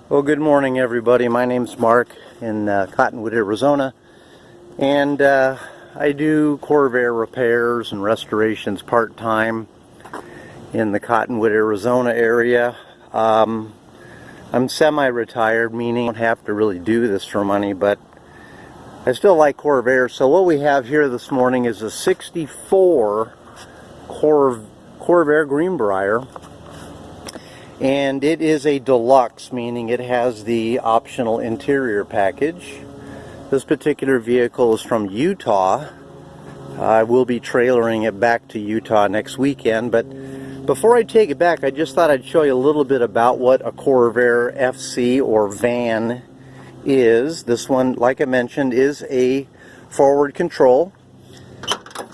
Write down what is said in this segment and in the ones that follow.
Well, good morning, everybody. My name's Mark in Cottonwood, Arizona, and I do Corvair repairs and restorations part-time in the Cottonwood, Arizona area. I'm semi-retired, meaning I don't have to really do this for money, but I still like Corvair. So what we have here this morning is a 64 Corvair Greenbrier. And it is a deluxe, meaning it has the optional interior package. This particular vehicle is from Utah. I will be trailering it back to Utah next weekend, but before I take it back, I just thought I'd show you a little bit about what a Corvair FC or van is. This one, like I mentioned, is a forward control.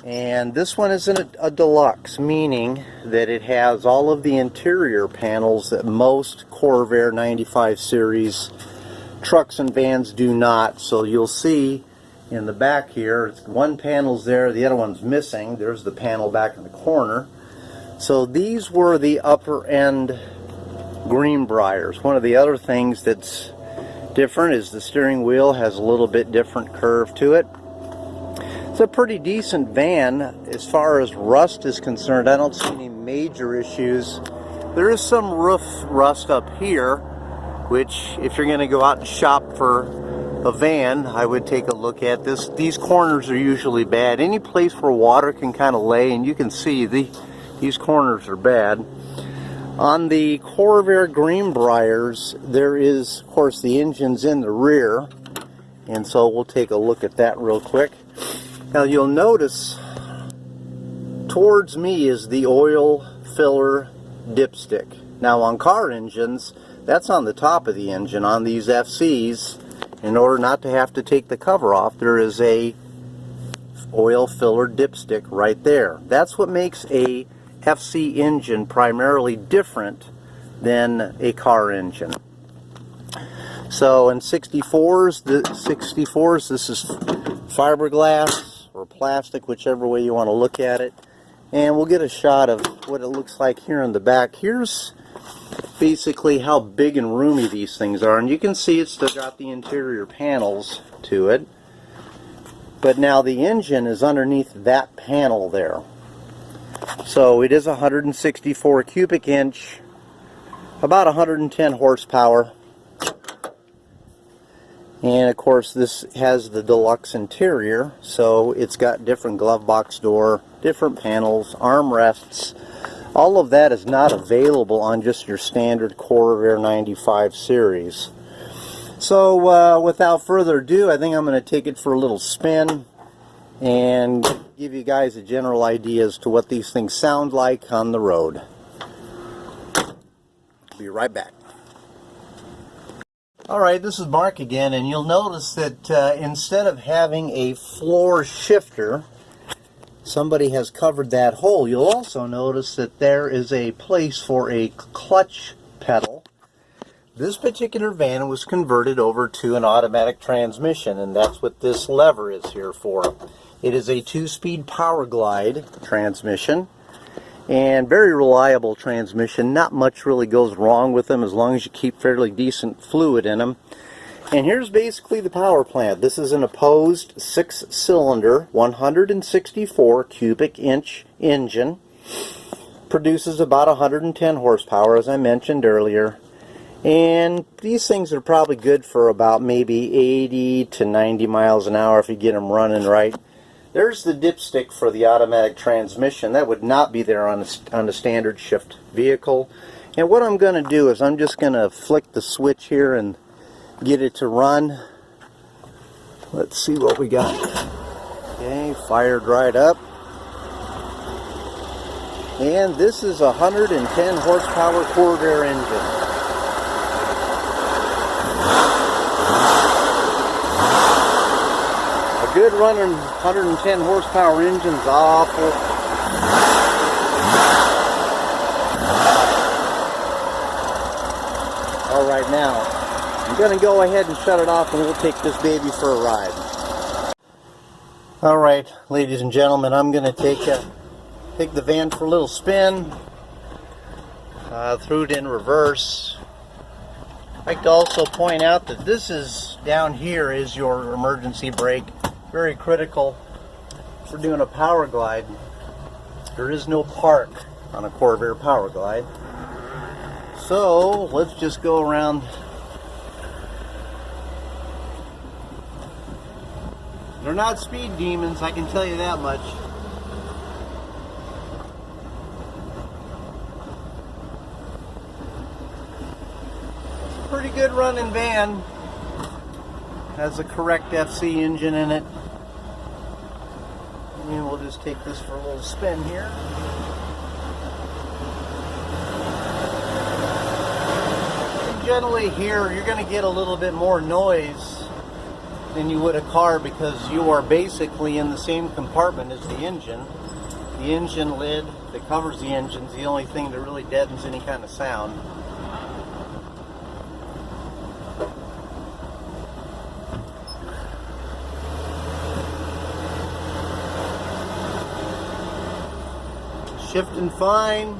And this one is a deluxe, meaning that it has all of the interior panels that most Corvair 95 series trucks and vans do not. So you'll see in the back here, one panel's there, the other one's missing. There's the panel back in the corner. So these were the upper end Greenbriers. One of the other things that's different is the steering wheel has a little bit different curve to it. It's a pretty decent van as far as rust is concerned. I don't see any major issues. There is some roof rust up here, which if you're going to go out and shop for a van, I would take a look at this. These corners are usually bad. Any place where water can kind of lay, and you can see these corners are bad. On the Corvair Greenbriers, there is, of course, the engine's in the rear, and so we'll take a look at that real quick. Now you'll notice towards me is the oil filler dipstick. Now on car engines, that's on the top of the engine. On these FCs, in order not to have to take the cover off, there is a oil filler dipstick right there. That's what makes a FC engine primarily different than a car engine. So in 64s, this is fiberglass or plastic, whichever way you want to look at it. And we'll get a shot of what it looks like here in the back. Here's basically how big and roomy these things are. And you can see it's still got the interior panels to it. But now the engine is underneath that panel there. So it is 164 cubic inch, about 110 horsepower. And of course this has the deluxe interior, so it's got different glove box door, different panels, armrests. All of that is not available on just your standard Corvair 95 series. So without further ado, I think I'm going to take it for a little spin and give you guys a general idea as to what these things sound like on the road. Be right back. Alright, this is Mark again, and you'll notice that instead of having a floor shifter, somebody has covered that hole. You'll also notice that there is a place for a clutch pedal. This particular van was converted over to an automatic transmission, and that's what this lever is here for. It is a 2-speed power glide transmission, and very reliable transmission. Not much really goes wrong with them as long as you keep fairly decent fluid in them. And here's basically the power plant. This is an opposed 6-cylinder 164 cubic inch engine. Produces about 110 horsepower, as I mentioned earlier. And these things are probably good for about maybe 80 to 90 miles an hour if you get them running right. There's the dipstick for the automatic transmission. That would not be there on a standard shift vehicle. And what I'm going to do is I'm just going to flick the switch here and get it to run. Let's see what we got. Okay, fired right up. And this is a 110 horsepower Corvair engine. Good running 110 horsepower engine's awful. Alright, now I'm going to go ahead and shut it off and we'll take this baby for a ride. Alright, ladies and gentlemen, I'm going to take the van for a little spin. Threw it in reverse. I I'd like to also point out that this is, down here is your emergency brake. Very critical for doing a power glide. There is no park on a Corvair power glide. So let's just go around. They're not speed demons, I can tell you that much. Pretty good running van. Has a correct FC engine in it. And we'll just take this for a little spin here. And generally here you're going to get a little bit more noise than you would a car because you are basically in the same compartment as the engine. The engine lid that covers the engine is the only thing that really deadens any kind of sound. Shifting fine.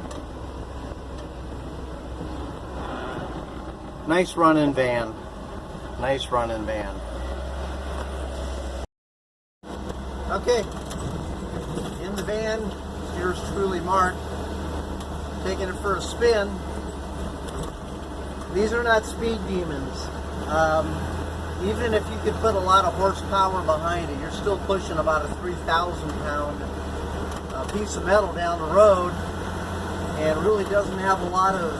Nice running van. Nice running van. Okay. In the van, yours truly, Mark. Taking it for a spin. These are not speed demons. Even if you could put a lot of horsepower behind it, you're still pushing about a 3,000 pound piece of metal down the road, and really doesn't have a lot of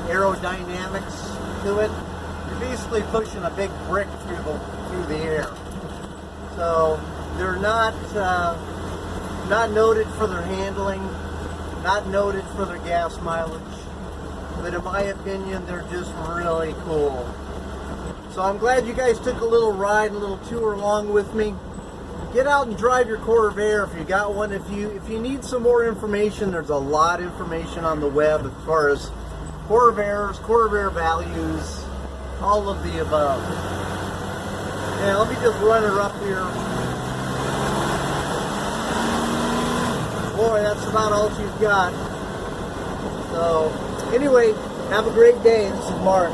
aerodynamics to it. You're basically pushing a big brick through the air. So they're not noted for their handling, not noted for their gas mileage, but in my opinion they're just really cool. So I'm glad you guys took a little ride, a little tour along with me. Get out and drive your Corvair if you got one. If you need some more information, there's a lot of information on the web as far as Corvairs, Corvair values, all of the above. Yeah, let me just run her up here. Boy, that's about all she's got. So, anyway, have a great day. This is Mark.